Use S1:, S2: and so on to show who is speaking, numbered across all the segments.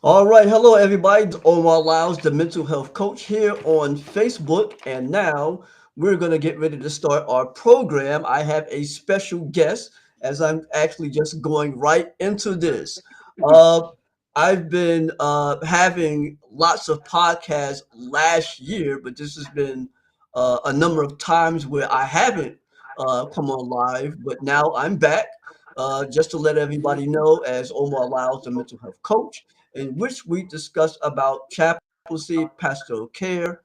S1: All right, hello everybody. It's Omar Lyles, the mental health coach here on Facebook, and now we're gonna get ready to start our program. I have a special guest, as I'm actually just going right into this. Uh, I've been having lots of podcasts last year, but this has been a number of times where I haven't come on live. But now I'm back, just to let everybody know, as Omar Lyles, the mental health coach, in which we discuss about chaplaincy, pastoral care.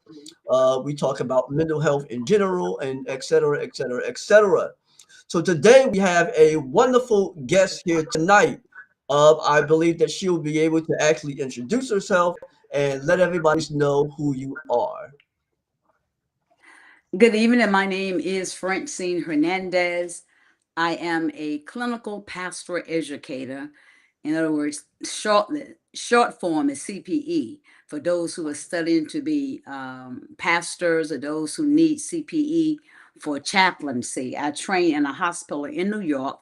S1: We talk about mental health in general, and et cetera, et cetera, et cetera. So today we have a wonderful guest here tonight. I believe that she will be able to actually introduce herself and let everybody know who you are.
S2: Good evening. My name is Francine Hernandez. I am a clinical pastoral educator. In other words, short form is CPE for those who are studying to be pastors or those who need CPE for chaplaincy. I train in a hospital in New York,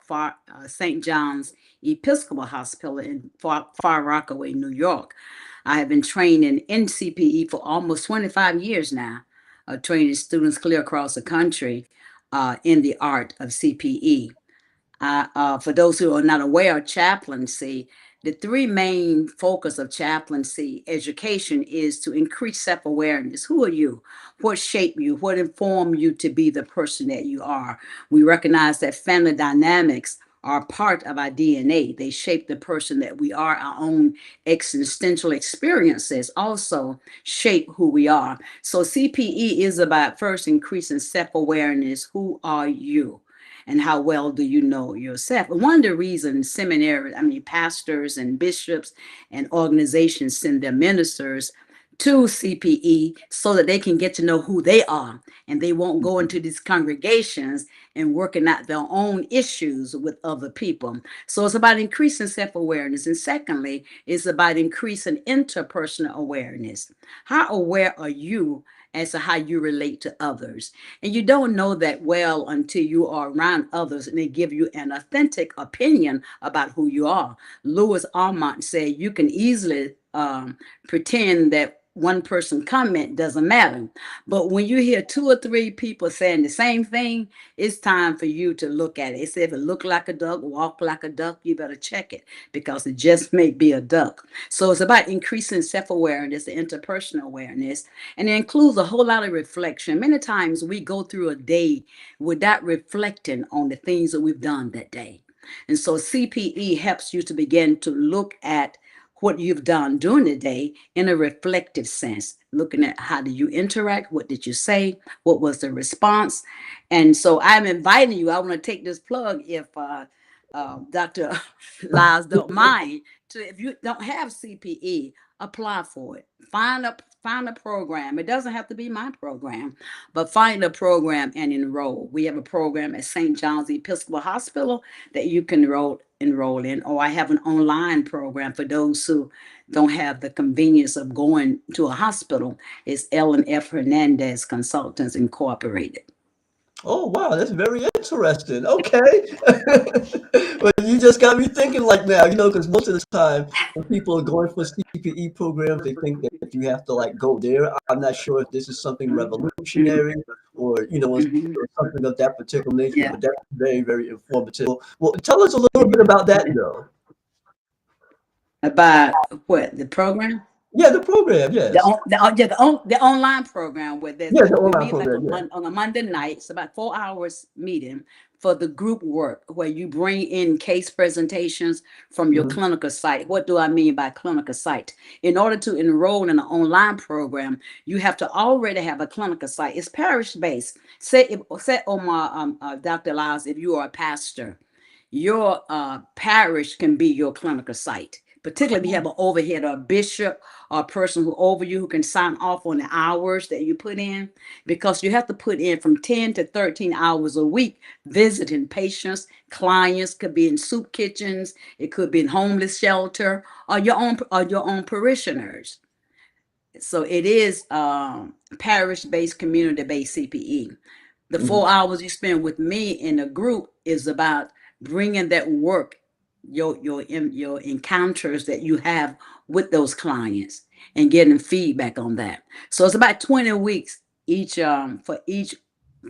S2: St. John's Episcopal Hospital in Far Rockaway, New York. I have been training in CPE for almost 25 years now, training students clear across the country in the art of CPE. For those who are not aware of chaplaincy, the three main focus of chaplaincy education is to increase self-awareness. Who are you? What shaped you? What informed you to be the person that you are? We recognize that family dynamics are part of our DNA. They shape the person that we are. Our own existential experiences also shape who we are. So CPE is about first increasing self-awareness. Who are you? And how well do you know yourself? One of the reasons pastors and bishops and organizations send their ministers to CPE so that they can get to know who they are and they won't go into these congregations and working out their own issues with other people. So it's about increasing self-awareness. And secondly, it's about increasing interpersonal awareness. How aware are you as to how you relate to others? And you don't know that well until you are around others and they give you an authentic opinion about who you are. Louis Armand said you can easily pretend that one person comment doesn't matter. But when you hear two or three people saying the same thing, it's time for you to look at it. It said if it look like a duck, walk like a duck, you better check it because it just may be a duck. So it's about increasing self-awareness, the interpersonal awareness, and it includes a whole lot of reflection. Many times we go through a day without reflecting on the things that we've done that day. And so CPE helps you to begin to look at what you've done during the day in a reflective sense, looking at how did you interact, what did you say, what was the response. And so I'm inviting you, I want to take this plug if Dr. Lies don't mind, to if you don't have CPE, apply for it. Find a program. It doesn't have to be my program, but find a program and enroll. We have a program at St. John's Episcopal Hospital that you can enroll in, or I have an online program for those who don't have the convenience of going to a hospital. It's Ellen F. Hernandez Consultants Incorporated.
S1: Oh wow, that's very interesting. Okay. Well, you just got me thinking like now, because most of the time when people are going for CPE programs, they think that you have to like go there. I'm not sure if this is something revolutionary or
S2: Mhm.
S1: or something of that particular nature,
S2: Yeah.
S1: but that's very, very informative. Well, tell us a little bit about that though.
S2: About what the program?
S1: Yeah, the program,
S2: The
S1: yes.
S2: on, the, yeah, the online program where
S1: Yeah, the
S2: we
S1: online
S2: meet like
S1: program, yeah.
S2: on a Monday night. It's about 4 hours meeting for the group work where you bring in case presentations from your
S1: Hmm.
S2: clinical site. What do I mean by clinical site? In order to enroll in an online program, you have to already have a clinical site. It's parish based. Say Omar, Dr. Lyles, if you are a pastor, your parish can be your clinical site, particularly if you have an overhead or a bishop or a person who over you who can sign off on the hours that you put in, because you have to put in from 10 to 13 hours a week visiting patients. Clients could be in soup kitchens, it could be in homeless shelter, or your own parishioners. So it is parish-based, community-based CPE. The
S1: Hmm.
S2: 4 hours you spend with me in a group is about bringing that work, your encounters that you have with those clients and getting feedback on that. So it's about 20 weeks each for each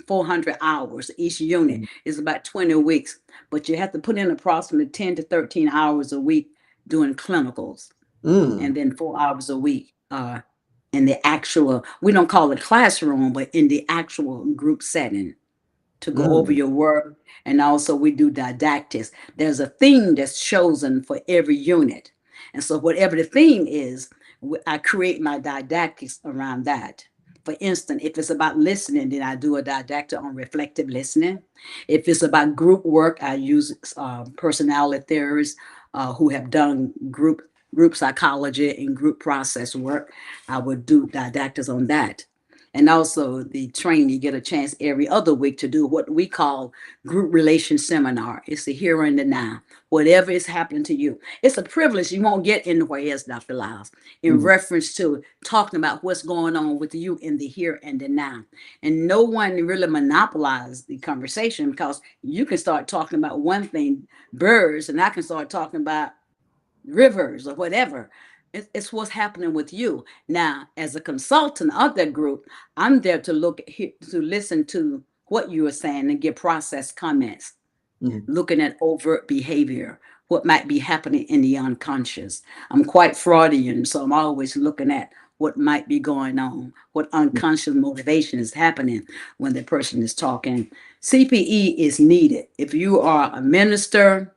S2: 400 hours. Each unit is about 20 weeks, but you have to put in approximately 10 to 13 hours a week doing clinicals,
S1: Mm,
S2: and then 4 hours a week in the actual, we don't call it classroom, but in the actual group setting to go over
S1: mm,
S2: your work. And also we do didactics. There's a theme that's chosen for every unit. And so whatever the theme is, I create my didactics around that. For instance, if it's about listening, then I do a didactic on reflective listening. If it's about group work, I use personality theorists who have done group psychology and group process work. I would do didactics on that. And also the training, you get a chance every other week to do what we call group relation seminar. It's the here and the now. Whatever is happening to you. It's a privilege you won't get anywhere else, Dr. Lyles, in
S1: mm,
S2: reference to talking about what's going on with you in the here and the now. And no one really monopolizes the conversation, because you can start talking about one thing, birds, and I can start talking about rivers or whatever. It's what's happening with you. Now, as a consultant of that group, I'm there to to listen to what you are saying and give process comments,
S1: mm,
S2: looking at overt behavior, what might be happening in the unconscious. I'm quite Freudian, so I'm always looking at what might be going on, what unconscious motivation is happening when the person is talking. CPE is needed. If you are a minister,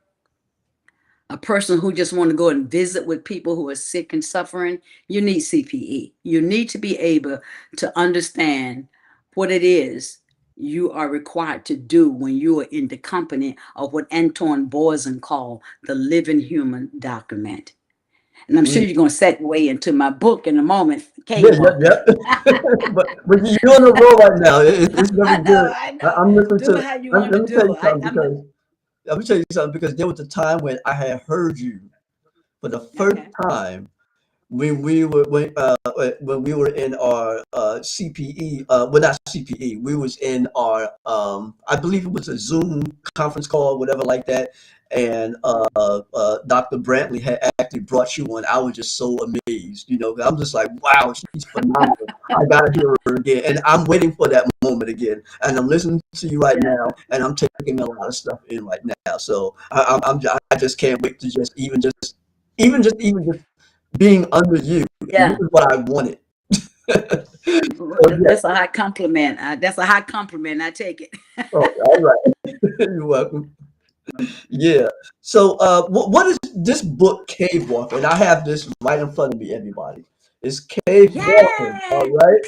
S2: a person who just want to go and visit with people who are sick and suffering, you need CPE. You need to be able to understand what it is you are required to do when you are in the company of what Anton Boysen called the living human document. And I'm sure
S1: mm.
S2: you're going to segue into my book in a moment,
S1: Yeah,
S2: Cave
S1: yep,
S2: Walker.
S1: yep. But you're on the roll right now. It's very
S2: I know,
S1: good.
S2: I know.
S1: I'm listening
S2: Do
S1: to.
S2: it how you want
S1: Let
S2: to
S1: me tell
S2: do.
S1: you something because let me tell you something because there was a time when I had heard you for the first
S2: Okay.
S1: time when we were in our CPE, well, not CPE, we was in our I believe it was a Zoom conference call, whatever like that, and Dr. Brantley had actually brought you on. I was just so amazed, 'cause I'm just like, wow, she's phenomenal. I gotta hear her again, and I'm waiting for that moment again. And I'm listening to you right
S2: Yeah.
S1: now, and I'm taking a lot of stuff in right now. So I just can't wait to just even just being under you. This
S2: Yeah.
S1: is what I wanted. So yeah.
S2: That's a high compliment. That's a high compliment. I take it.
S1: Oh, all right. You're welcome. Yeah. So what is this book, Cave Walker? And I have this right in front of me, everybody. It's Cave Walker. All
S2: Yeah,
S1: right.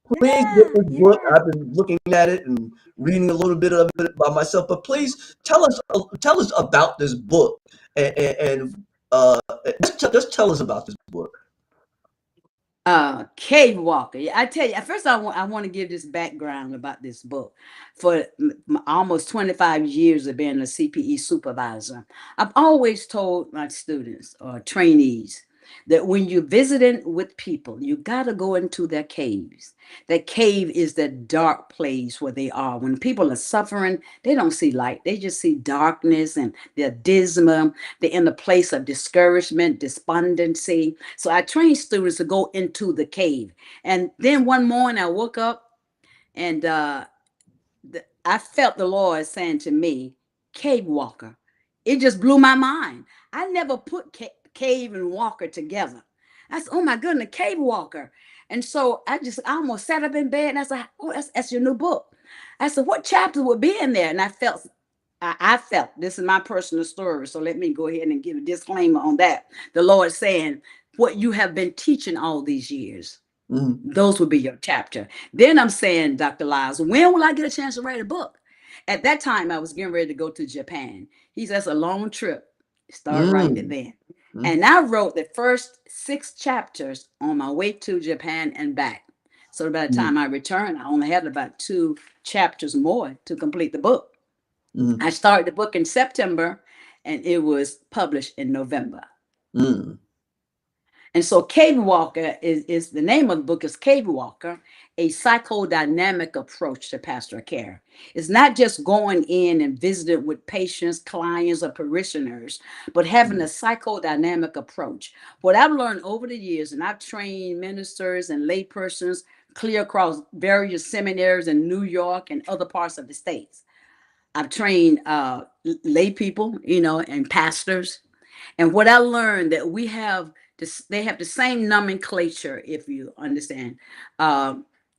S1: Please get
S2: yeah,
S1: this book.
S2: yeah.
S1: I've been looking at it and reading a little bit of it by myself. But please tell us about this book and just tell us about this book.
S2: Cave Walker. Yeah, I tell you, at first I want to give this background about this book. For almost 25 years of being a CPE supervisor, I've always told my students or trainees that when you're visiting with people, you got to go into their caves. That cave is that dark place where they are. When people are suffering, they don't see light. They just see darkness and they're dismal. They're in a place of discouragement, despondency. So I train students to go into the cave. And then one morning I woke up and I felt the Lord saying to me, Cave Walker. It just blew my mind. I never put cave and walker together. I said, oh my goodness, Cave Walker. And so I almost sat up in bed and I said, oh, that's your new book. I said, what chapter would be in there? And I felt, this is my personal story, so let me go ahead and give a disclaimer on that. The Lord saying, what you have been teaching all these years,
S1: Mhm.
S2: those would be your chapter. Then I'm saying, Dr. Lyles, when will I get a chance to write a book? At that time, I was getting ready to go to Japan. He says, a long trip. Start writing it
S1: Mm,
S2: then.
S1: mm,
S2: And I wrote the first 6 chapters on my way to Japan and back. So by the
S1: mm,
S2: time I returned, I only had about 2 chapters more to complete the book.
S1: mm,
S2: I started the book in September and it was published in November.
S1: mm.
S2: And so Cave Walker is the name of the book is Cave Walker, a psychodynamic approach to pastoral care. It's not just going in and visiting with patients, clients, or parishioners, but having a
S1: Mm,
S2: psychodynamic approach. What I've learned over the years, and I've trained ministers and laypersons clear across various seminaries in New York and other parts of the states. I've trained lay people, and pastors. And what I learned that we have this, they have the same nomenclature, if you understand, uh,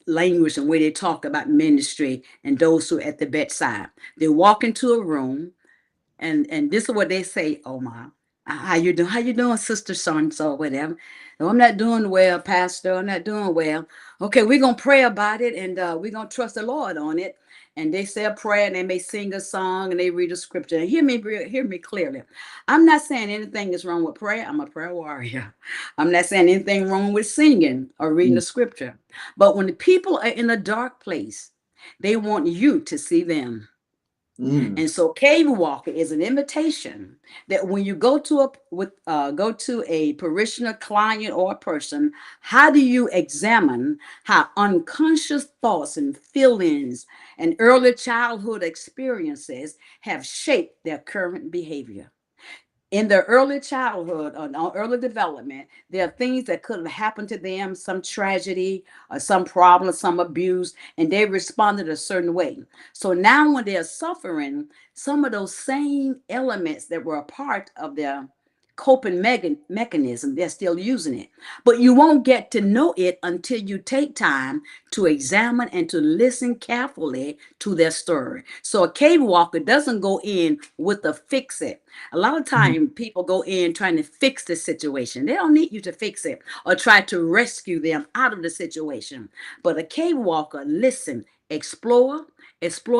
S2: language and way they talk about ministry and those who are at the bedside. They walk into a room, and this is what they say. Oh my, how you doing? How you doing, sister so and so, whatever? No, I'm not doing well, pastor. I'm not doing well. Okay, we're gonna pray about it, and we're gonna trust the Lord on it. And they say a prayer, and they may sing a song, and they read a scripture. And hear me clearly. I'm not saying anything is wrong with prayer. I'm a prayer warrior. I'm not saying anything wrong with singing or reading
S1: mm,
S2: the scripture. But when the people are in a dark place, they want you to see them.
S1: mm,
S2: And so cave walker is an invitation that when you go to a parishioner, client, or a person, how do you examine how unconscious thoughts and feelings and early childhood experiences have shaped their current behavior? In their early childhood or early development, there are things that could have happened to them, some tragedy or some problem, some abuse, and they responded a certain way. So now when they're suffering, some of those same elements that were a part of their coping mechanism, they're still using it. But you won't get to know it until you take time to examine and to listen carefully to their story. So a cave walker doesn't go in with a fix it. A lot of
S1: mm,
S2: time people go in trying to fix the situation. They don't need you to fix it or try to rescue them out of the situation. But a cave walker, listen, explore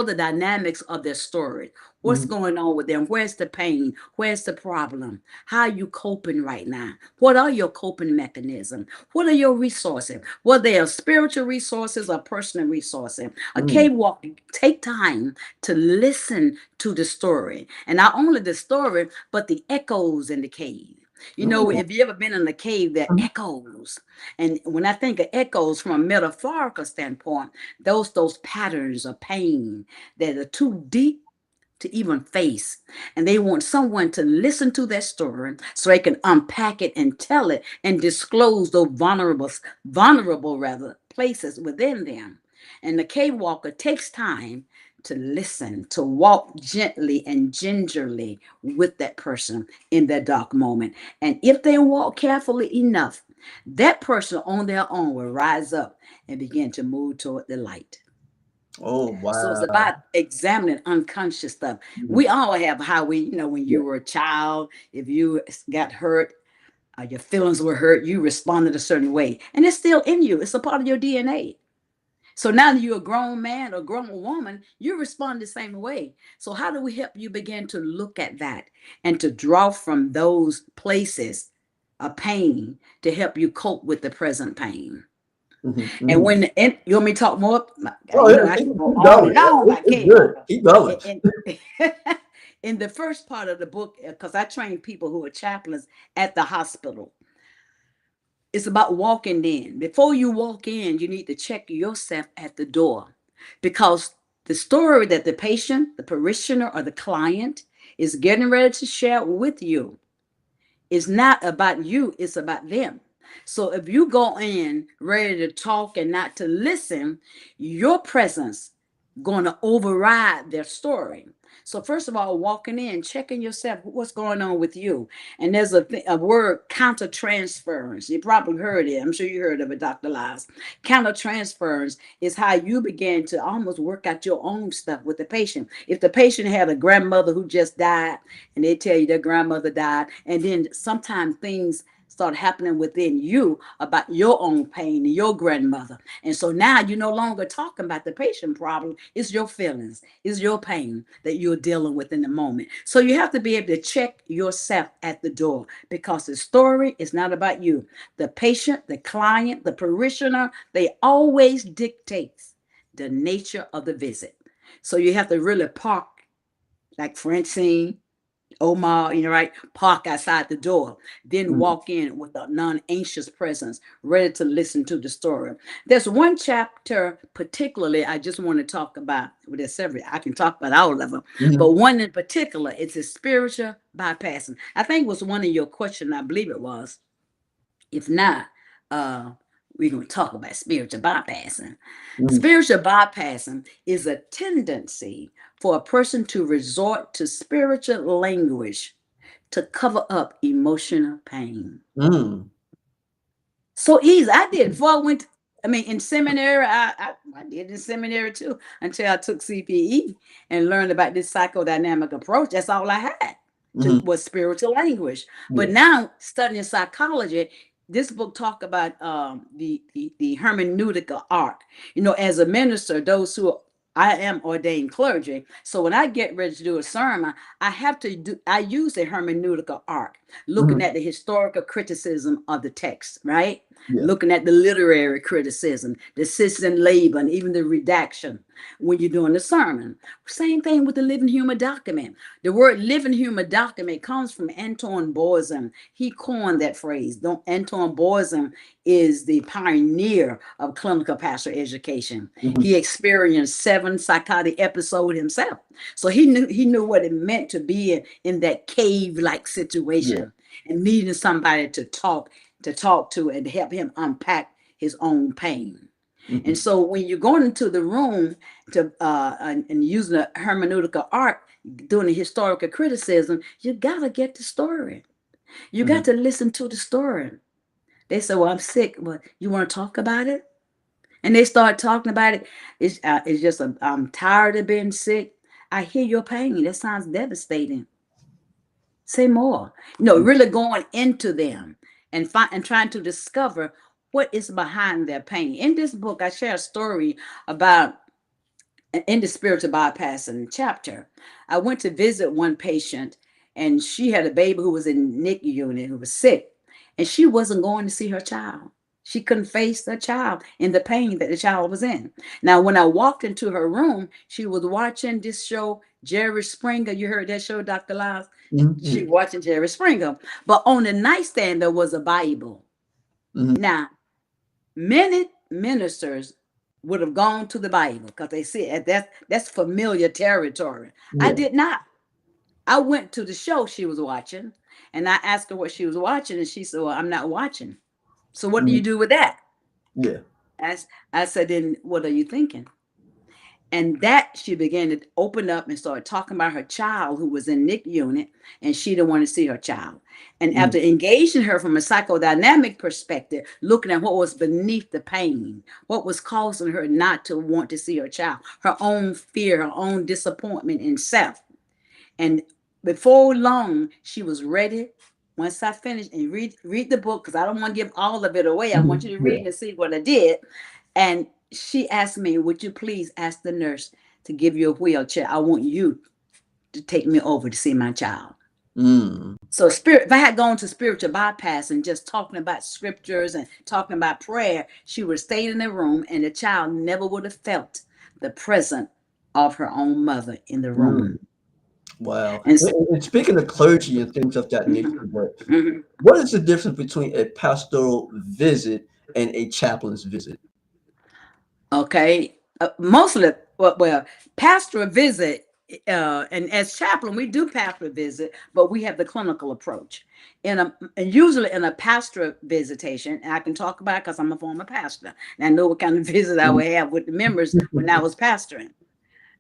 S2: the dynamics of their story. What's
S1: mm,
S2: going on with them? Where's the pain? Where's the problem? How are you coping right now? What are your coping mechanisms? What are your resources? Whether they are spiritual resources or personal resources. A
S1: mm.
S2: cave walker, take time to listen to the story. And not only the story, but the echoes in the cave. You know,
S1: Oh,
S2: if you ever been in a cave, there are
S1: mm,
S2: echoes. And when I think of echoes from a metaphorical standpoint, those patterns of pain that are too deep to even face. And they want someone to listen to that story so they can unpack it and tell it and disclose those vulnerable rather places within them. And the cave walker takes time to listen, to walk gently and gingerly with that person in that dark moment. And if they walk carefully enough, that person on their own will rise up and begin to move toward the light.
S1: oh,
S2: So it's
S1: wow.
S2: about examining unconscious stuff.
S1: Mm,
S2: We all have how we, when
S1: yeah,
S2: you were a child, if you got hurt, your feelings were hurt, you responded a certain way. And it's still in you, it's a part of your DNA. So now that you're a grown man or grown woman, you respond the same way. So, how do we help you begin to look at that and to draw from those places of pain to help you cope with the present pain?
S1: mhm,
S2: And
S1: mhm.
S2: when you want me to talk more,
S1: Oh, yeah,
S2: I can go
S1: keep
S2: on
S1: going.
S2: and on about
S1: It's
S2: cave
S1: good.
S2: walker.
S1: Keep going.
S2: And in the first part of the book, because I train people who are chaplains at the hospital, it's about walking in. Before you walk in, you need to check yourself at the door, because the story that the patient, the parishioner, or the client is getting ready to share with you is not about you, it's about them. So if you go in ready to talk and not to listen, your presence going to override their story. So first of all, walking in, checking yourself, what's going on with you. And there's a word, countertransference. You probably heard it. I'm sure you heard of it, Dr. Lies. Countertransference is how you begin to almost work out your own stuff with the patient. If the patient had a grandmother who just died, and they tell you their grandmother died, and then sometimes things start happening within you about your own pain and your grandmother. And so now you're no longer talking about the patient problem. It's your feelings, it's your pain that you're dealing with in the moment. So you have to be able to check yourself at the door, because the story is not about you. The patient, the client, the parishioner, they always dictates the nature of the visit. So you have to really park like Francine Omar, right, park outside the door, then
S1: Mm,
S2: walk in with a non-anxious presence, ready to listen to the story. There's one chapter particularly I just want to talk about. Well, there's several. I can talk about all of them, but
S1: mhm,
S2: one in particular, it's a spiritual bypassing. I think it was one of your questions. I believe it was. If not, uh, we're going to talk about spiritual bypassing.
S1: mhm,
S2: Spiritual bypassing is a tendency for a person to resort to spiritual language to cover up emotional pain.
S1: mm,
S2: So easy. I did before I went. In seminary, I did in seminary too until I took CPE and learned about this psychodynamic approach. That's all I had to
S1: mhm,
S2: was spiritual language. But
S1: yeah.
S2: now studying psychology, this book talk about the hermeneutical art. As a minister, those who I am ordained clergy. So when I get ready to do a sermon, I use the hermeneutical art, looking
S1: Mhm,
S2: at the historical criticism of the text, right?
S1: yeah.
S2: Looking at the literary criticism, the cis and labor, and even the redaction when you're doing the sermon. Same thing with the living human document. The word living human document comes from Anton Borzin. He coined that phrase. Anton Borzin is the pioneer of clinical pastoral education.
S1: Mhm,
S2: He experienced 7 psychotic episodes himself. So he knew what it meant to be in that cave-like
S1: yeah.
S2: situation and needing somebody to talk to and help him unpack his own pain. And
S1: Mhm,
S2: so when you're going into the room and using the hermeneutical art, doing the historical criticism, you gotta get the story. You got
S1: mhm,
S2: to listen to the story. They say, "Well, I'm sick. Well, you want to talk about it?" And they start talking about it. It's just I'm tired of being sick. I hear your pain. That sounds devastating. Say more.
S1: mhm,
S2: Really going into them and trying to discover what is behind their pain. In this book, I share a story about in the spiritual bypassing chapter. I went to visit one patient, and she had a baby who was in NICU unit who was sick, and she wasn't going to see her child. She couldn't face the child in the pain that the child was in. Now, when I walked into her room, she was watching this show, Jerry Springer. You heard that show, Dr. Lyles?
S1: mhm,
S2: She
S1: yeah.
S2: watching Jerry Springer. But on the nightstand, there was a Bible.
S1: Mhm,
S2: Now, many ministers would have gone to the Bible because they said that's familiar territory. I
S1: yeah.
S2: did not. I went to the show she was watching and I asked her what she was watching, and she said, "Well, I'm not watching." So what do you
S1: Mhm,
S2: do with that?
S1: yeah.
S2: As I said, then what are you thinking? And that she began to open up and start talking about her child who was in NIC unit, and she didn't want to see her child. And after
S1: Mhm,
S2: engaging her from a psychodynamic perspective, looking at what was beneath the pain, what was causing her not to want to see her child, her own fear, her own disappointment in self. And before long, she was ready. Once I finished and read the book, because I don't want to give all of it away. I want
S1: mhm,
S2: you to
S1: yeah.
S2: read and see what I did. And she asked me, "Would you please ask the nurse to give you a wheelchair? I want you to take me over to see my child."
S1: Mm,
S2: So if I had gone to spiritual bypass and just talking about scriptures and talking about prayer, she would have stayed in the room and the child never would have felt the presence of her own mother in the
S1: mm.
S2: room.
S1: Wow.
S2: And
S1: And speaking of clergy and things of that nature,
S2: mhm,
S1: but
S2: mhm.
S1: what is the difference between a pastoral visit and a chaplain's visit?
S2: Okay, mostly, well, pastoral visit, and as chaplain, we do pastoral visit, but we have the clinical approach. And usually in a pastoral visitation, and I can talk about it because I'm a former pastor, and I know what kind of visit I
S1: Mhm,
S2: would have with the members when I was pastoring.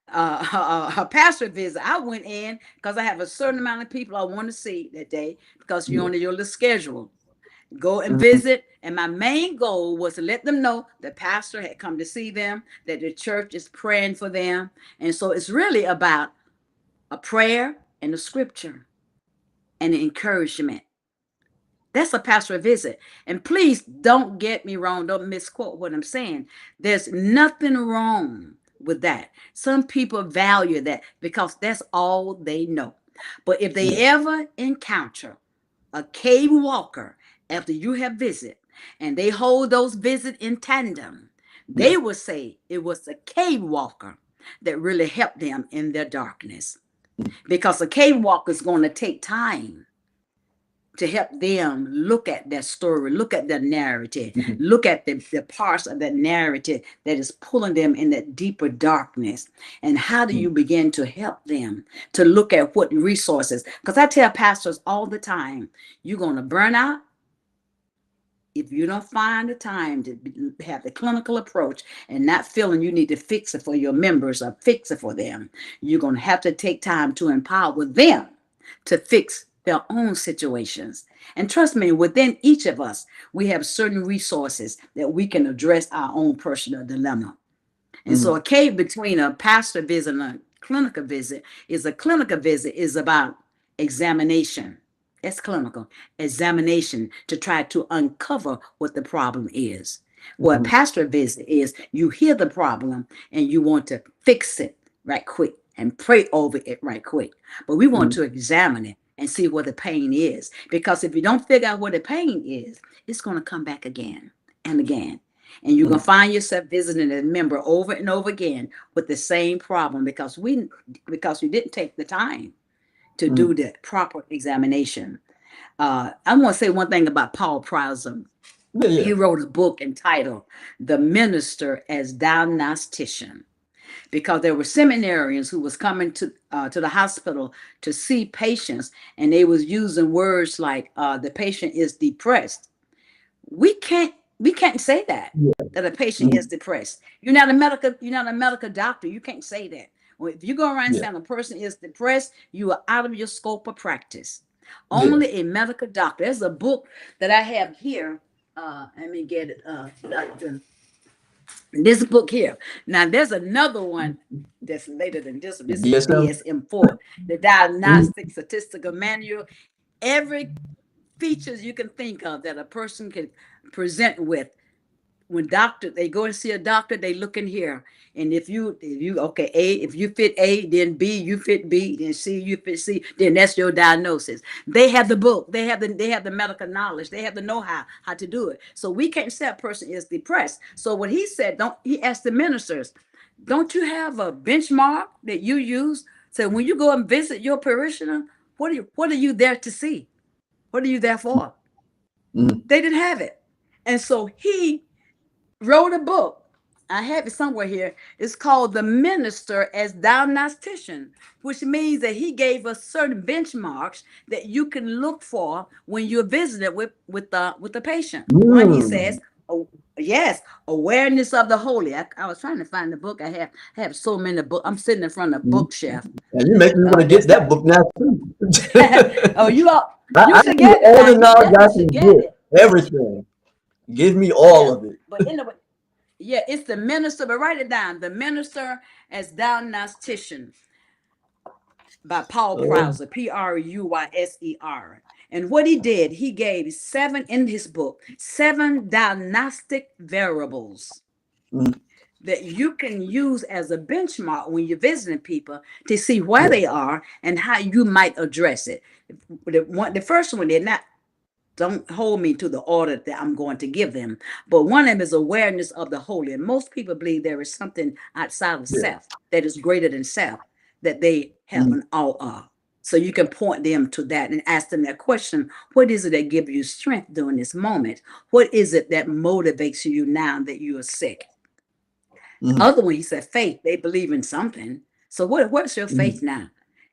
S2: A pastor visit, I went in because I have a certain amount of people I want to see that day because you're
S1: yeah.
S2: on your little schedule. Go and
S1: Mhm,
S2: visit. And my main goal was to let them know the pastor had come to see them, that the church is praying for them. And so it's really about a prayer and a scripture and an encouragement. That's a pastoral visit. And please don't get me wrong. Don't misquote what I'm saying. There's nothing wrong with that. Some people value that because that's all they know. But if they
S1: yeah.
S2: ever encounter a cave walker after you have visited, and they hold those visits in tandem,
S1: Yeah.
S2: they will say it was the cave walker that really helped them in their darkness. because a cave walker is going to take time to help them look at their story, look at their narrative,
S1: Mhm.
S2: look at the parts of that narrative that is pulling them in that deeper darkness. And how do you begin to help them to look at what resources? Because I tell pastors all the time, you're going to burn out if you don't find the time to have the clinical approach and not feeling you need to fix it for your members or fix it for them. You're going to have to take time to empower them to fix their own situations. And trust me, within each of us, we have certain resources that we can address our own personal dilemma. And so
S1: Mhm.
S2: a cave between a pastor visit and a clinical visit is about examination. That's clinical examination to try to uncover what the problem is. What a
S1: Mhm.
S2: pastor visit is you hear the problem and you want to fix it right quick and pray over it right quick. But we want
S1: Mhm.
S2: to examine it and see what the pain is. Because if you don't figure out what the pain is, it's going to come back again and again. And you're gonna
S1: Mhm.
S2: find yourself visiting a member over and over again with the same problem because you didn't take the time to do
S1: Mhm.
S2: the proper examination. I want to say one thing about Paul Prauser.
S1: Yeah, yeah.
S2: He wrote a book entitled "The Minister as Diagnostician," because there were seminarians who was coming to the hospital to see patients, and they was using words like the patient is depressed. We can't say that a patient is
S1: Mhm.
S2: depressed. You're not a medical doctor. You can't say that. Well, if you go around
S1: Yeah,
S2: saying a person is depressed, you are out of your scope of practice.
S1: yeah.
S2: Only a medical doctor. There's a book that I have here. Let me get it. This book here. Now there's another one that's later than this one.
S1: The
S2: This is the
S1: DSM.
S2: DSM-4, the
S1: Mhm.
S2: Diagnostic Statistical Manual. Every features you can think of that a person can present with when doctor they go and see a doctor, they look in here. And if you okay, A, if you fit A, then B, you fit B, then C, you fit C, then that's your diagnosis. They have the book, they have the medical knowledge, they have the know-how how to do it. So we can't say a person is depressed. So what he said, don't he asked the ministers, don't you have a benchmark that you use? So when you go and visit your parishioner, what are you there to see? What are you there for?
S1: Mhm.
S2: They didn't have it. And so he wrote a book. I have it somewhere here. It's called The Minister as Diagnostician, which means that he gave us certain benchmarks that you can look for when you're visiting with the patient. One, he
S1: Mm.
S2: says, oh, yes, awareness of the holy. I was trying to find the book. I have so many books. I'm sitting in front of a
S1: Mhm.
S2: bookshelf.
S1: And you make me want to get
S2: That's
S1: that
S2: not.
S1: book now too.
S2: Oh, you
S1: I
S2: should
S1: need
S2: get it
S1: all
S2: now.
S1: the
S2: You
S1: knowledge I
S2: definitely should
S1: can
S2: get
S1: get.
S2: it.
S1: Everything. Give me all
S2: Yeah,
S1: of it.
S2: but anyway, yeah, it's the minister, but write it down. The Minister as Diagnostician by Paul
S1: Uh,
S2: Prauser, Pruyser. And what he did, he gave seven in his book, seven diagnostic variables
S1: mm,
S2: that you can use as a benchmark when you're visiting people to see where
S1: yeah.
S2: they are and how you might address it. The first one, they're not don't hold me to the order that I'm going to give them. But one of them is awareness of the holy. And most people believe there is something outside of
S1: Yeah.
S2: self that is greater than self that they have
S1: Mm,
S2: an awe of. So you can point them to that and ask them that question. What is it that gives you strength during this moment? What is it that motivates you now that you are sick? The
S1: mm,
S2: other one, he said, faith. They believe in something. So what's your
S1: mm,
S2: faith now?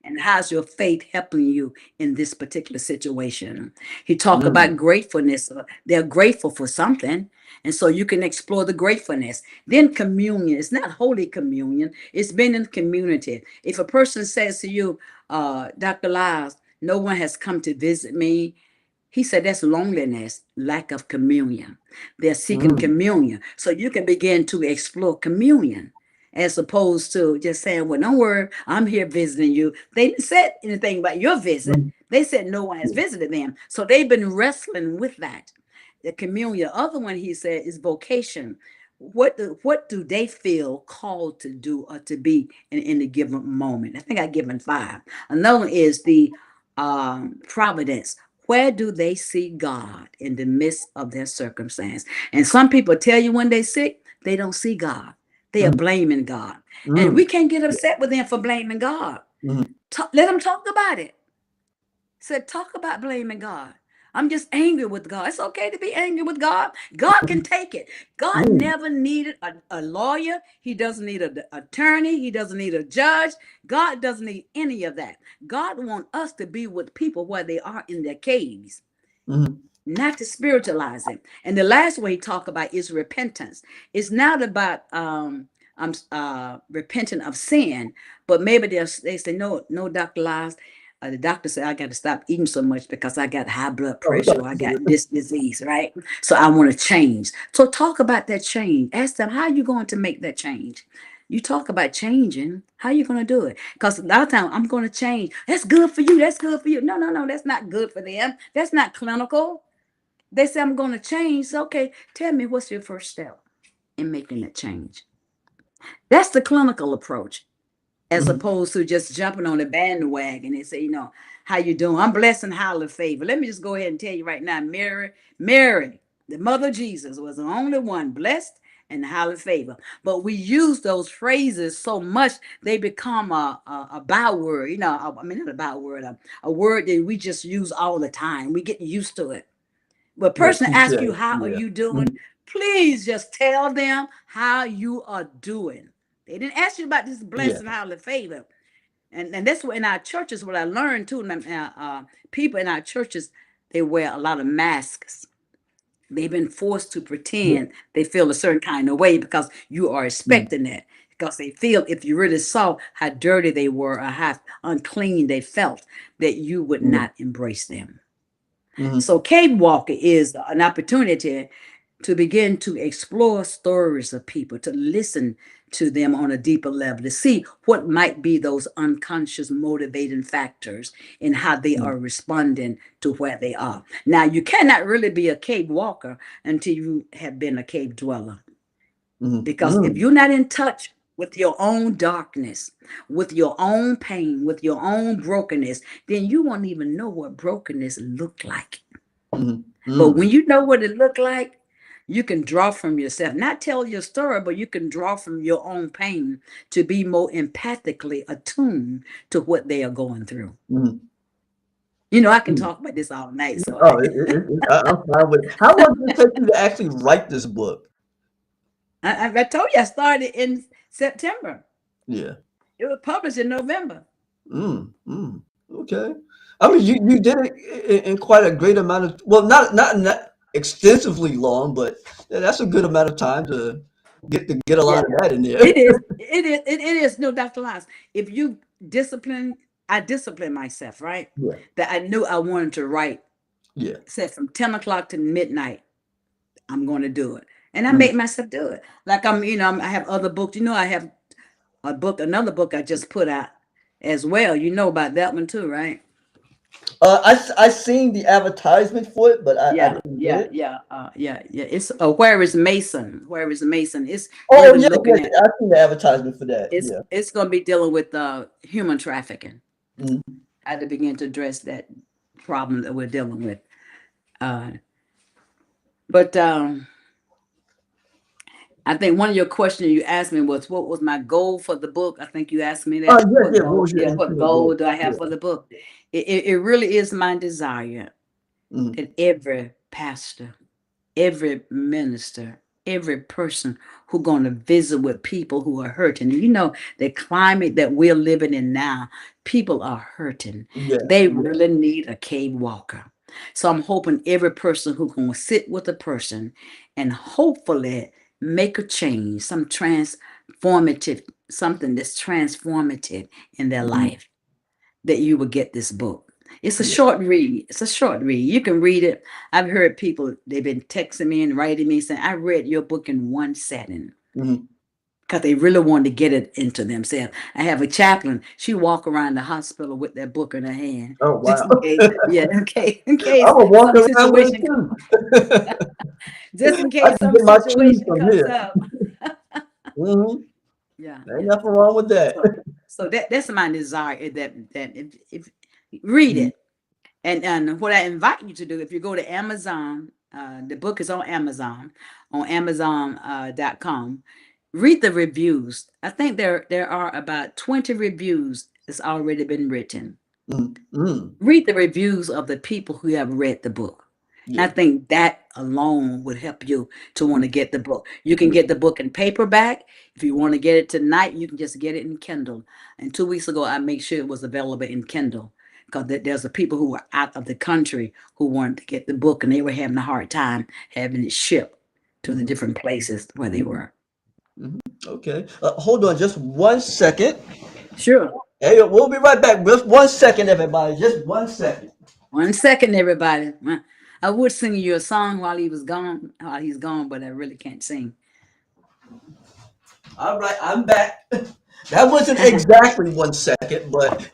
S2: And how's your faith helping you in this particular situation? He talked about
S1: mm,
S2: gratefulness. They're grateful for something. And so you can explore the gratefulness. Then communion. It's not holy communion. It's been in community. If a person says to you, Dr. Lyles, no one has come to visit me. He said that's loneliness, lack of communion. They're seeking
S1: mm,
S2: communion. So you can begin to explore communion as opposed to just saying, well, don't worry, I'm here visiting you. They didn't say anything about your visit.
S1: mm,
S2: They said no one has
S1: yeah.
S2: visited them. So they've been wrestling with that. The communion. The other one he said is vocation. What do they feel called to do or to be in a given moment? I think I given five. Another one is the providence. Where do they see God in the midst of their circumstance? And some people tell you when they're sick, they don't see God. They are
S1: Mm,
S2: blaming God. And we
S1: mm,
S2: can't get
S1: yeah.
S2: upset with them for blaming God.
S1: Mm,
S2: Let them talk about it. Said, talk about blaming God. I'm just angry with God. It's okay to be angry with God. God can take it. God
S1: Mm,
S2: never needed a lawyer. He doesn't need an attorney. He doesn't need a judge. God doesn't need any of that. God wants us to be with people where they are in their caves,
S1: mm,
S2: not to spiritualize it. And the last way he talk about is repentance. It's not about repenting of sin, but maybe they say no, Dr. Lies. The doctor said I got to stop eating so much because I got high blood
S1: oh,
S2: pressure or I got this disease, right? So I want to change. So talk about that change. Ask them, how are you going to make that change? You talk about changing. How are you going to do it? Because a lot of times I'm going to change. That's good for you. That's good for you. No, no, no. That's not good for them. That's not clinical. They say I'm going to change. So, okay, tell me what's your first step in making that change. That's the clinical approach, as
S1: mm,
S2: opposed to just jumping on the bandwagon and say, how you doing? I'm blessed and highly favored. Let me just go ahead and tell you right now, Mary, the mother of Jesus, was the only one blessed and highly favored. But we use those phrases so much they become a byword. I mean, not a byword, a word that we just use all the time. We get used to it. When a
S1: yeah,
S2: person asks you,
S1: cliche.
S2: how are
S1: Yeah.
S2: you doing?
S1: Mm,
S2: Please just tell them how you are doing. They didn't ask you about this
S1: yeah.
S2: blessed and highly favored. And that's what in our churches, what I learned too, people in our churches, they wear a lot of masks. They've been forced to
S1: Yeah.
S2: pretend they feel a certain kind of way because you are
S1: Mm,
S2: expecting that. Because they feel if you really saw how dirty they were or how unclean they felt, that you would
S1: yeah.
S2: not embrace them.
S1: Mm,
S2: So cave walking is an opportunity to begin to explore stories of people, to listen to them on a deeper level, to see what might be those unconscious motivating factors in how they
S1: mm,
S2: are responding to where they are. Now, you cannot really be a cave walker until you have been a cave dweller. Because if
S1: mm,
S2: you're not in touch with your own darkness, with your own pain, with your own brokenness, then you won't even know what brokenness looked like.
S1: mm,
S2: But
S1: mm,
S2: when you know what it looked like, you can draw from yourself, not tell your story, but you can draw from your own pain to be more empathically attuned to what they are going through.
S1: mm,
S2: I can
S1: mm.
S2: talk about this all night. So
S1: Oh, I'm fine with it. How long did it take you to actually write this book?
S2: I told you I started in September.
S1: Yeah.
S2: It was published in November.
S1: Mm, mm, okay. I mean, you did it in quite a great amount of, well, not extensively long, but that's a good amount of time to get a
S2: Yeah,
S1: lot of that in there.
S2: it is. It is. It is. No, Dr. Lies. If you discipline, I discipline myself, right?
S1: Yeah,
S2: That I knew I wanted to write.
S1: yeah.
S2: Said from 10 o'clock to midnight. I'm going to do it. And I
S1: Mm.
S2: made myself do it. Like I have other books. I have another book I just put out as well. You know about that one too, right?
S1: I seen the advertisement for it, but I
S2: Yeah,
S1: didn't get
S2: yeah,
S1: it.
S2: yeah, yeah. It's Where is Mason? Where is Mason? It's
S1: Oh,
S2: really
S1: yeah,
S2: looking
S1: yeah,
S2: at
S1: I seen the advertisement for that.
S2: it's
S1: Yeah.
S2: it's going to be dealing with human trafficking.
S1: Mm,
S2: I had to begin to address that problem that we're dealing with. Uh, but I think one of your questions you asked me was what was my goal for the book. I think you asked me
S1: oh,
S2: that.
S1: yeah,
S2: What
S1: yeah. What
S2: goal?
S1: was your
S2: Yeah, what
S1: infinite
S2: goal
S1: goal?
S2: do I have
S1: Yeah.
S2: for the book? It really is my desire
S1: Mm,
S2: that every pastor, every minister, every person who going to visit with people who are hurting. The climate that we're living in now, people are hurting.
S1: yeah,
S2: They
S1: yeah.
S2: really need a cave walker. So I'm hoping every person who going to sit with a person and hopefully make a change, something that's transformative in their
S1: Mm,
S2: life, that you will get this book. It's a
S1: yeah.
S2: short read. It's a short read. You can read it. I've heard people, they've been texting me and writing me saying, I read your book in one setting
S1: Mm.
S2: because they really wanted to get it into themselves. I have a chaplain. She walk around the hospital with that book in her hand,
S1: Oh,
S2: just
S1: wow.
S2: in case. Yeah, okay, in
S1: I
S2: case
S1: would walk
S2: some
S1: around with it
S2: situation,
S1: too.
S2: just in
S1: I
S2: case
S1: can
S2: some
S1: get my cheese
S2: situation
S1: from
S2: comes
S1: here.
S2: up.
S1: Hmm.
S2: Yeah,
S1: Ain't
S2: yeah.
S1: nothing wrong with that.
S2: So that's my desire. That if read
S1: Mhm.
S2: it. And what I invite you to do, if you go to Amazon, the book is on Amazon.com. Read the reviews. I think there are about 20 reviews that's already been written.
S1: Mm, mm,
S2: Read the reviews of the people who have read the book. And I
S1: yeah.
S2: think that alone would help you to want
S1: Mm,
S2: to get the book. You can
S1: yeah.
S2: get the book in paperback. If you want to get it tonight, you can just get it in Kindle. And 2 weeks ago, I made sure it was available in Kindle because there's a people who were out of the country who wanted to get the book and they were having a hard time having it shipped to the
S1: Mhm,
S2: different places where they
S1: mhm,
S2: were.
S1: mhm. Okay. Hold on just 1 second.
S2: Sure.
S1: Hey, we'll be right back. Just 1 second, everybody. Just 1 second.
S2: 1 second, everybody. I would sing you a song while he was gone, while he's gone, but I really can't sing.
S1: All right, I'm back. That wasn't exactly 1 second, but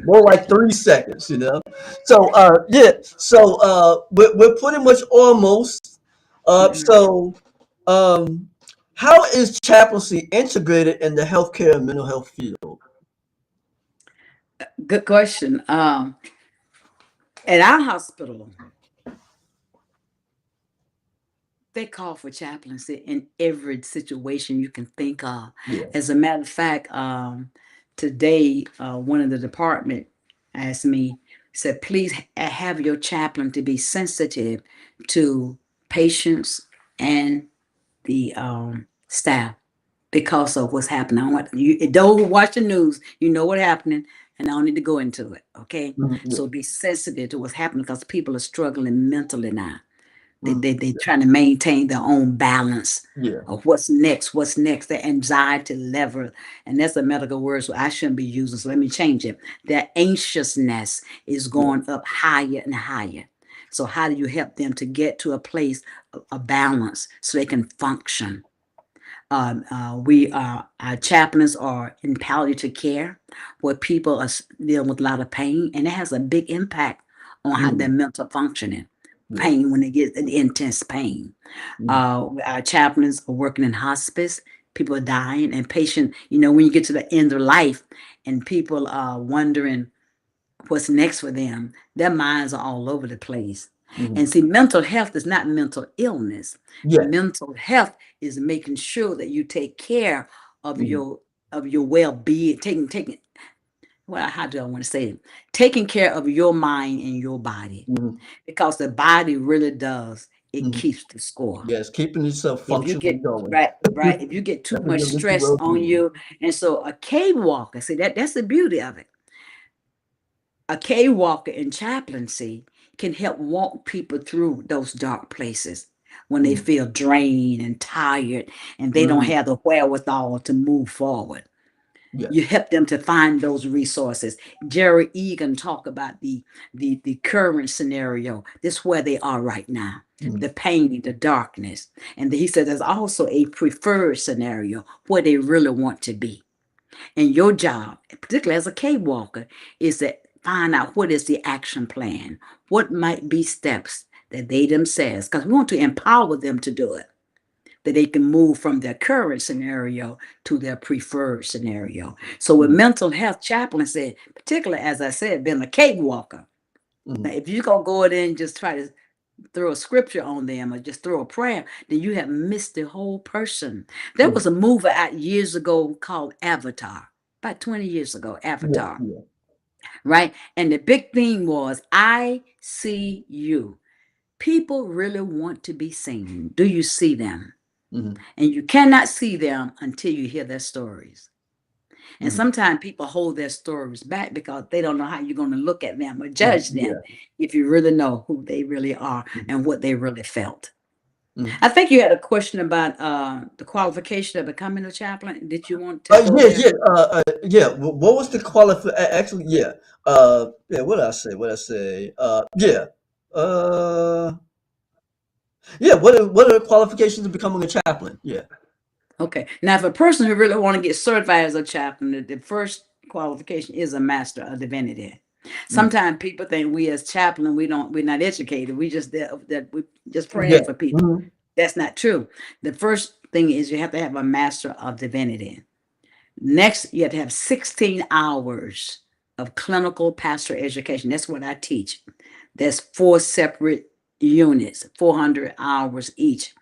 S1: more like 3 seconds, you know. So yeah, so we're pretty much almost.
S2: Mhm.
S1: So how is chaplaincy integrated in the healthcare and mental health field?
S2: Good question. At our hospital, they call for chaplaincy in every situation you can think of.
S1: Yeah.
S2: As a matter of fact, today one of the department asked me, said, please have your chaplain to be sensitive to patients and the staff because of what's happening. I don't want you don't watch the news. You know what's happening, and I don't need to go into it. Okay,
S1: Mhm, yeah.
S2: so be sensitive to what's happening because people are struggling mentally now. They
S1: Mhm,
S2: they they trying to maintain their own balance
S1: yeah.
S2: of what's next, what's next. Their anxiety level, and that's a medical word, so I shouldn't be using. So let me change it. Their anxiousness is
S1: Yeah.
S2: going up higher and higher. So how do you help them to get to a place of balance so they can function? We Our chaplains are in palliative care, where people are dealing with a lot of pain, and it has a big impact on how their
S1: Mhm,
S2: mental functioning.
S1: yeah.
S2: Pain when they get an intense pain.
S1: Mhm,
S2: Our chaplains are working in hospice. People are dying, and patient. You know, when you get to the end of life, and people are wondering what's next for them, their minds are all over the place.
S1: mhm,
S2: And see, mental health is not mental illness.
S1: yeah.
S2: Mental health is making sure that you take care of
S1: Mhm,
S2: your well-being, taking well, how do I want to say it? Taking care of your mind and your body.
S1: mhm,
S2: Because the body really does, it
S1: mhm.
S2: keeps the score.
S1: Yes, keeping yourself
S2: If you
S1: functionally
S2: get
S1: going.
S2: right, if you get too
S1: That's for
S2: much
S1: your mental
S2: stress on
S1: well-being.
S2: you, and so a cave walker, see that's the beauty of it. A cave walker in chaplaincy can help walk people through those dark places when they
S1: Mhm,
S2: feel drained and tired and they don't
S1: mhm,
S2: have the wherewithal to move forward.
S1: yeah.
S2: You help them to find those resources. Jerry Egan talk about the current scenario. This is where they are right now.
S1: Mhm,
S2: The pain, the darkness. And he said there's also a preferred scenario where they really want to be. And your job, particularly as a cave walker, is to find out what is the action plan. What might be steps that they themselves, because we want to empower them to do it, that they can move from their current scenario to their preferred scenario. So with
S1: mhm,
S2: mental health chaplaincy, particularly as I said, being a cave walker. Now,
S1: mhm,
S2: if you're gonna go in and just try to throw a scripture on them or just throw a prayer, then you have missed the whole person. There
S1: mhm.
S2: was a movie out years ago called Avatar, about 20 years ago,
S1: Yeah,
S2: Avatar,
S1: yeah.
S2: right? And the big theme was, I see you. People really want to be seen. Do you see them?
S1: Mhm,
S2: And you cannot see them until you hear their stories. And
S1: mhm.
S2: sometimes people hold their stories back because they don't know how you're going to look at them or
S1: Mhm,
S2: judge them
S1: yeah.
S2: if you really know who they really are
S1: Mhm,
S2: and what they really felt.
S1: mhm.
S2: I think you had a question about the qualification of becoming a chaplain. Did you want to go
S1: Yeah,
S2: there?
S1: yeah, yeah. What was the Actually, yeah. Yeah. What did I say? What did I say? Yeah. Uh, yeah. What are the qualifications of becoming a chaplain? Yeah.
S2: Okay. Now, if a person who really want to get certified as a chaplain, the first qualification is a master of divinity.
S1: Mm,
S2: Sometimes people think we as chaplain, we're not educated. We just that we just
S1: yeah.
S2: praying for people.
S1: Mhm,
S2: That's not true. The first thing is you have to have a master of divinity. Next, you have to have 16 hours of clinical pastoral education. That's what I teach. That's four separate units, 400 hours each.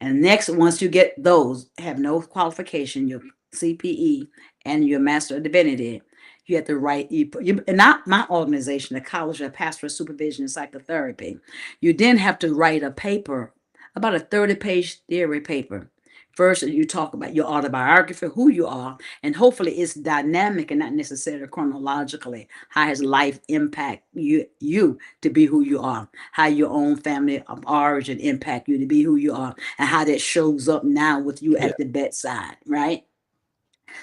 S2: And next, once you get those, have no qualification, your CPE and your Master of Divinity. You have to write, and not my organization, the College of Pastoral Supervision and Psychotherapy. You then have to write a paper, about a 30-page theory paper. First, you talk about your autobiography, who you are, and hopefully it's dynamic and not necessarily chronologically. How has life impact you to be who you are? How your own family of origin impact you to be who you are, and how that shows up now with you
S1: Yeah.
S2: at the bedside, right?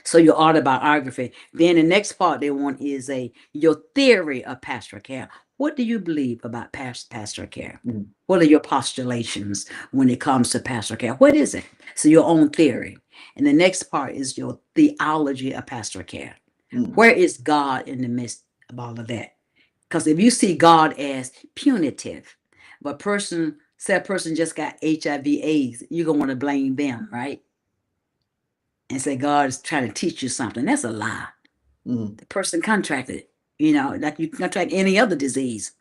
S2: So your autobiography. Then the next part they want is a your theory of pastoral care. What do you believe about pastoral care?
S1: Mm,
S2: What are your postulations when it comes to pastoral care? What is it? So your own theory. And the next part is your theology of pastoral care.
S1: mm,
S2: Where is God in the midst of all of that? Because if you see God as punitive, but person say a person just got HIV/AIDS, you're gonna want to blame them, right? And say God is trying to teach you something. That's a lie.
S1: mm,
S2: The person contracted it, like you contract any other disease.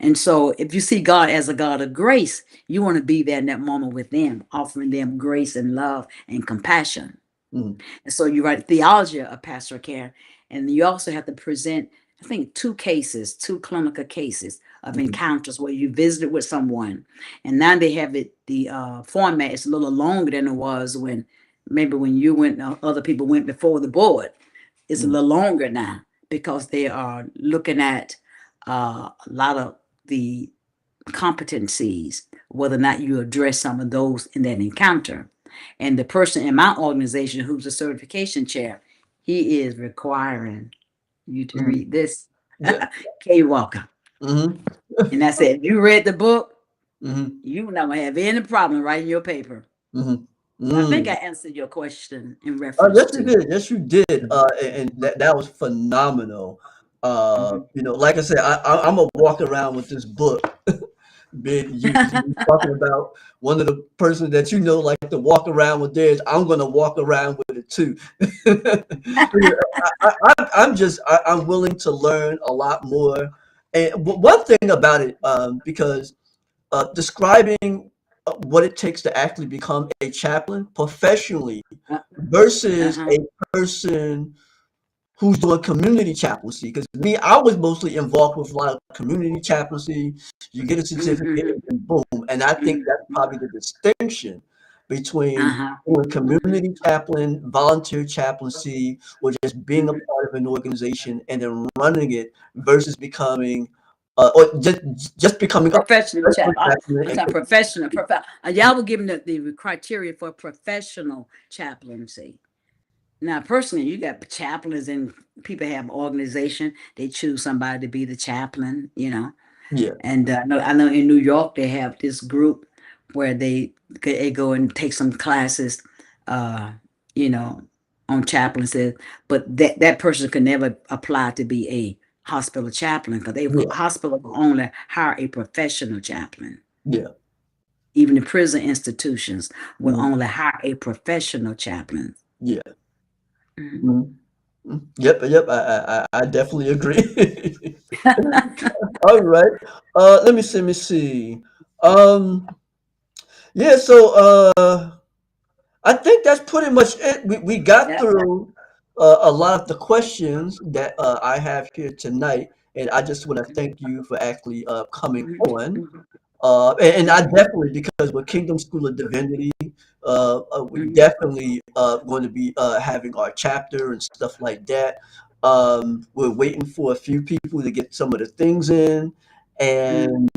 S2: And so if you see God as a God of grace, you want to be there in that moment with them, offering them grace and love and compassion.
S1: mm,
S2: And so you write theology of pastoral care, and you also have to present, I think, two clinical cases of
S1: mm,
S2: encounters where you visited with someone, and now they have it. The format is a little longer than it was when maybe when you went, other people went before the board. It's a
S1: mm.
S2: little longer now because they are looking at a lot of the competencies, whether or not you address some of those in that encounter. And the person in my organization who's a certification chair, he is requiring you to
S1: Mhm.
S2: read this.
S1: Yeah.
S2: Kay Walker.
S1: Mhm.
S2: And I said, if you read the book,
S1: Mhm.
S2: you not gonna have any problem writing your paper.
S1: Mhm.
S2: So I think I
S1: Mm.
S2: answered your question in reference
S1: Yes, you
S2: to.
S1: did. Yes, you did.
S2: Mhm,
S1: And that was phenomenal.
S2: mhm.
S1: Like I said, I'm gonna walk around with this book. Been you talking about one of the persons that like to walk around with theirs. I'm gonna walk around with it too. I'm willing to learn a lot more. And one thing about it, because describing what it takes to actually become a chaplain professionally
S2: Uh,
S1: versus
S2: uh-huh.
S1: a person who's doing community chaplaincy. Because me, I was mostly involved with a lot of community chaplaincy. You get a
S2: Mhm,
S1: certificate
S2: mhm,
S1: and boom. And I think
S2: mhm,
S1: that's probably the distinction between
S2: uh-huh.
S1: doing
S2: Mhm.
S1: community chaplain, volunteer chaplaincy, or just being a
S2: Mhm.
S1: part of an organization and then running it versus becoming, or just becoming a
S2: Professional
S1: professional
S2: chap.
S1: chaplain.
S2: I'm talking professional. Y'all were given the criteria for professional chaplaincy. Now, personally, you got chaplains and people have organization. They choose somebody to be the chaplain.
S1: Yeah,
S2: And I know in New York they have this group where they go and take some classes, uh, you know, on chaplaincy. But that person could never apply to be a hospital chaplain because they
S1: yeah,
S2: hospital will only hire a professional chaplain.
S1: yeah,
S2: Even the prison institutions will
S1: mm,
S2: only hire a professional chaplain.
S1: yeah.
S2: Mhm.
S1: Mhm. Yep, yep. I definitely agree. All right. Let me see. Um, yeah. So, I think that's pretty much it. We got
S2: Yep.
S1: through a lot of the questions that I have here tonight, and I just want to thank you for actually coming
S2: Mhm,
S1: on.
S2: mhm,
S1: And I
S2: mhm,
S1: definitely, because with Kingdom School of Divinity, we're
S2: mhm,
S1: definitely going to be having our chapter and stuff like that. We're waiting for a few people to get some of the things in,
S2: mhm.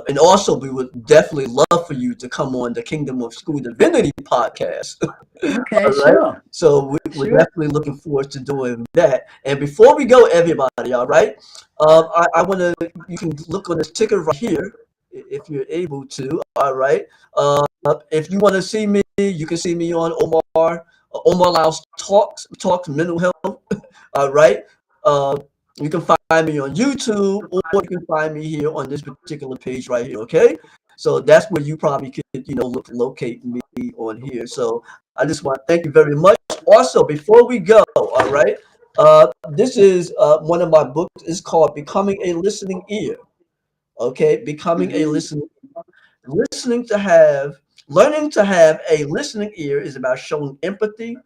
S1: and also we would definitely love for you to come on the Kingdom of School Divinity podcast.
S2: Okay,
S1: All right.
S2: sure,
S1: So we're
S2: sure.
S1: definitely looking forward to doing that. And before we go, everybody, all right, I want to, you can look on this ticker right here if you're able to. All right. If you want to see me, you can see me on Omar Lyles Talks Mental Health. All right. You can find me on YouTube, or you can find me here on this particular page right here. Okay. So that's where you probably could, locate me on here. So I just want to thank you very much. Also, before we go, all right, this is one of my books. It's called Becoming a Listening Ear. Okay, becoming a
S2: Mhm.
S1: listening to have learning to have a listening ear is about showing empathy,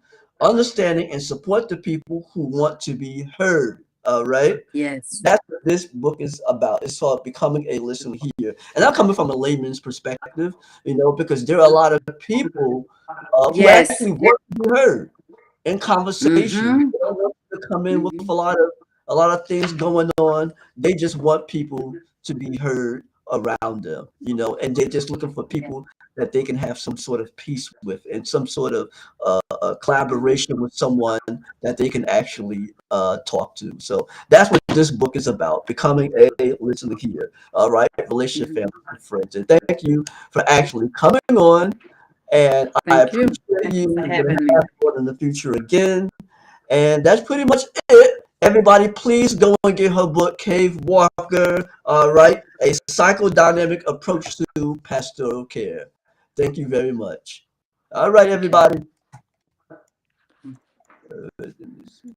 S1: understanding and support the people who want to be heard. All right.
S2: Yes.
S1: That's what this book is about. It's called Becoming a Listener Here. And I'm coming from a layman's perspective, because there are a lot of people who
S2: Yes.
S1: actually want to be heard in conversation.
S2: Mm-hmm.
S1: They don't want you to come in with
S2: Mm-hmm.
S1: a lot of things going on. They just want people to be heard around them, and they're just looking for people that they can have some sort of peace with and some sort of collaboration with someone that they can actually talk to. So that's what this book is about: becoming a listener here. All right, relationship,
S2: Mm-hmm.
S1: family, and friends. And thank you for actually coming on. And I
S2: Thank you.
S1: appreciate
S2: Thank you
S1: you.
S2: for
S1: I'm going to
S2: having me.
S1: have you on in the future again. And that's pretty much it. Everybody, please go and get her book, Cave Walker. All right, a psychodynamic approach to pastoral care. Thank you very much. All right,
S2: Okay.
S1: everybody.